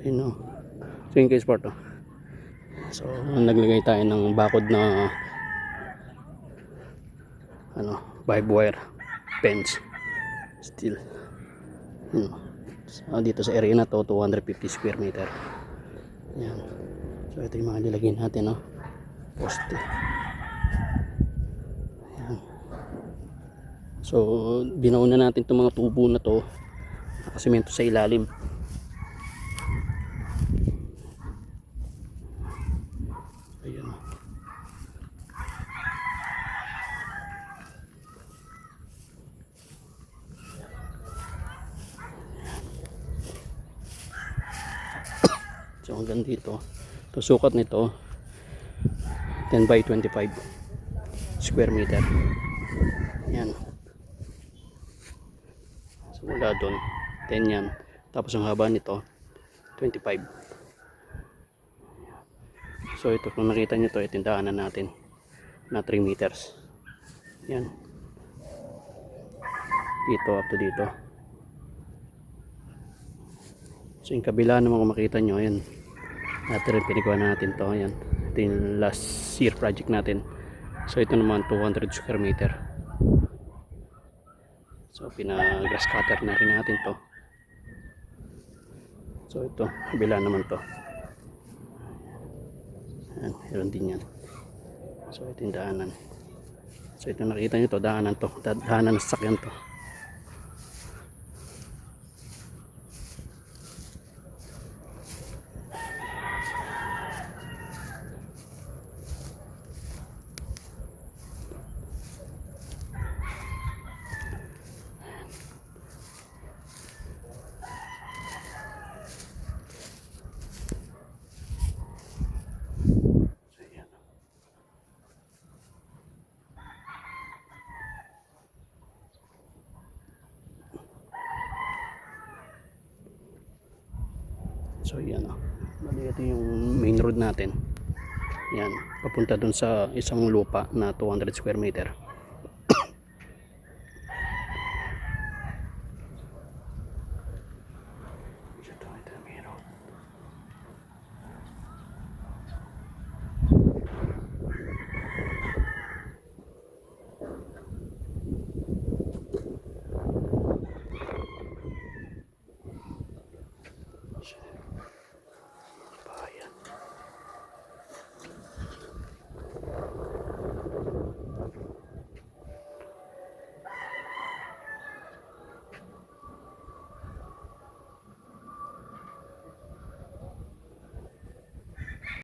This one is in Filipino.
Yun o. Swing case part o. So naglagay tayo ng bakod na vibe wire fence steel. So, dito sa area na to 250 square meter. Yan. So ito yung mga nilagay natin, no? Poste. Yan. So binauna natin itong mga tubo na to, nakasemento sa ilalim. Ayan. So hanggang dito. Ito sukat nito 10 by 25 square meter. Yan. So mula doon 10 yan. Tapos ang haba nito 25. So ito, kung nakita nyo ito, itindaanan natin na 3 meters. Yan. Dito up to dito. So yung kabila naman kung makita nyo, ayan, natin rin pinagawa natin to. Ayan, ito yung last year project natin. So ito naman 200 square meter. So grass cutter na rin natin to. So ito, kabila naman to. Ayan, meron din yan. So ito yung daanan. So ito nakita nyo to, daanan to. Daanan ng sasakyan to. So yan o. Ito yung main road natin. Yan. Papunta dun sa isang lupa na 200 square meter.